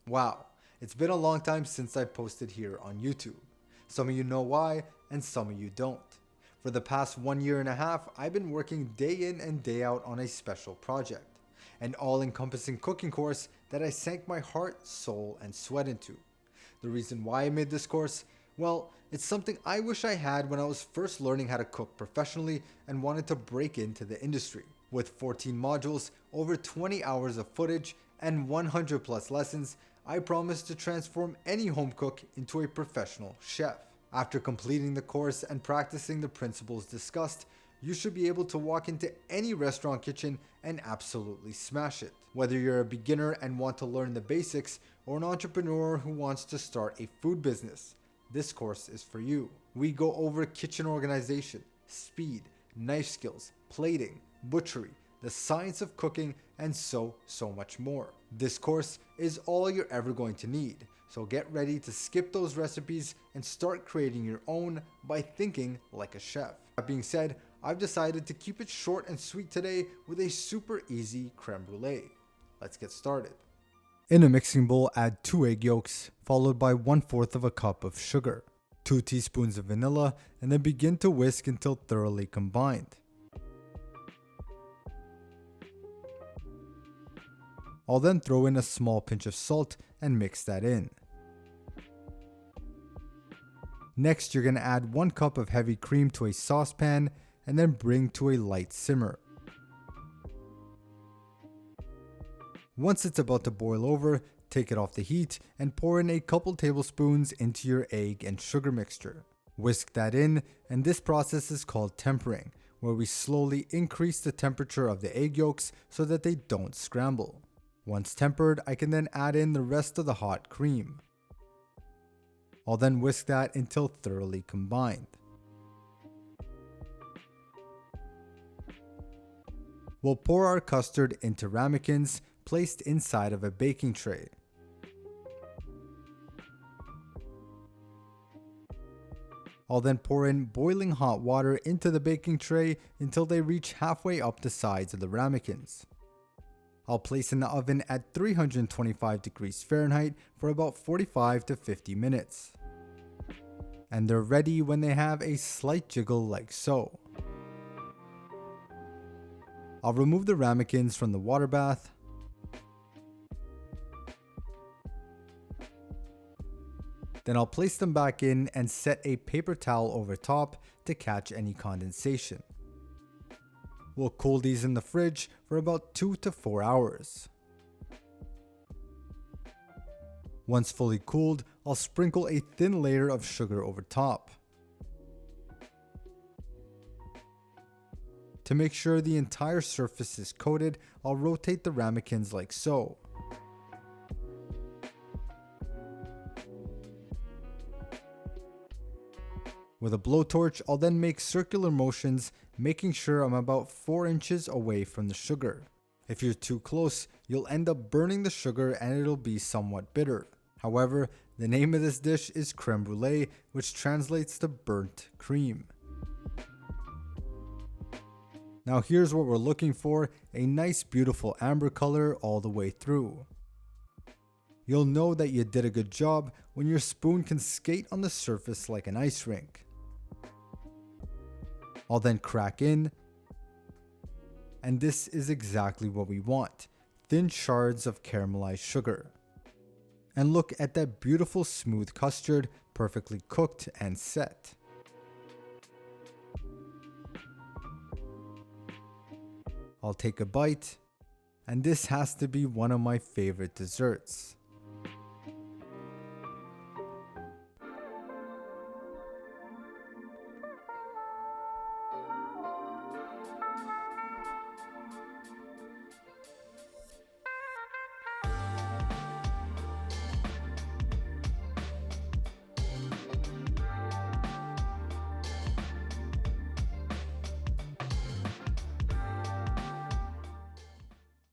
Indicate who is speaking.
Speaker 1: Wow, it's been a long time since I posted here on YouTube. Some of you know why, and some of you don't. For the past 1 year and a half, I've been working day in and day out on a special project, an all-encompassing cooking course that I sank my heart, soul, and sweat into. The reason why I made this course? Well, it's something I wish I had when I was first learning how to cook professionally and wanted to break into the industry. With 14 modules, over 20 hours of footage, and 100 plus lessons, I promise to transform any home cook into a professional chef. After completing the course and practicing the principles discussed, you should be able to walk into any restaurant kitchen and absolutely smash it. Whether you're a beginner and want to learn the basics, or an entrepreneur who wants to start a food business, this course is for you. We go over kitchen organization, speed, knife skills, plating, butchery, the science of cooking, and so much more. This course is all you're ever going to need, so get ready to skip those recipes and start creating your own by thinking like a chef. That being said, I've decided to keep it short and sweet today with a super easy crème brûlée. Let's get started. In a mixing bowl, add 2 egg yolks, followed by 1/4 of a cup of sugar, 2 teaspoons of vanilla, and then begin to whisk until thoroughly combined. I'll then throw in a small pinch of salt and mix that in. Next, you're going to add 1 cup of heavy cream to a saucepan and then bring to a light simmer. Once it's about to boil over, take it off the heat and pour in a couple tablespoons into your egg and sugar mixture. Whisk that in, and this process is called tempering, where we slowly increase the temperature of the egg yolks so that they don't scramble. Once tempered, I can then add in the rest of the hot cream. I'll then whisk that until thoroughly combined. We'll pour our custard into ramekins placed inside of a baking tray. I'll then pour in boiling hot water into the baking tray until they reach halfway up the sides of the ramekins. I'll place in the oven at 325 degrees Fahrenheit for about 45 to 50 minutes. And they're ready when they have a slight jiggle like so. I'll remove the ramekins from the water bath. Then I'll place them back in and set a paper towel over top to catch any condensation. We'll cool these in the fridge for about 2 to 4 hours. Once fully cooled, I'll sprinkle a thin layer of sugar over top. To make sure the entire surface is coated, I'll rotate the ramekins like so. With a blowtorch, I'll then make circular motions, making sure I'm about 4 inches away from the sugar. If you're too close, you'll end up burning the sugar and it'll be somewhat bitter. However, the name of this dish is crème brûlée, which translates to burnt cream. Now here's what we're looking for, a nice beautiful amber color all the way through. You'll know that you did a good job when your spoon can skate on the surface like an ice rink. I'll then crack in, and this is exactly what we want, thin shards of caramelized sugar. And look at that beautiful smooth custard, perfectly cooked and set. I'll take a bite, and this has to be one of my favorite desserts.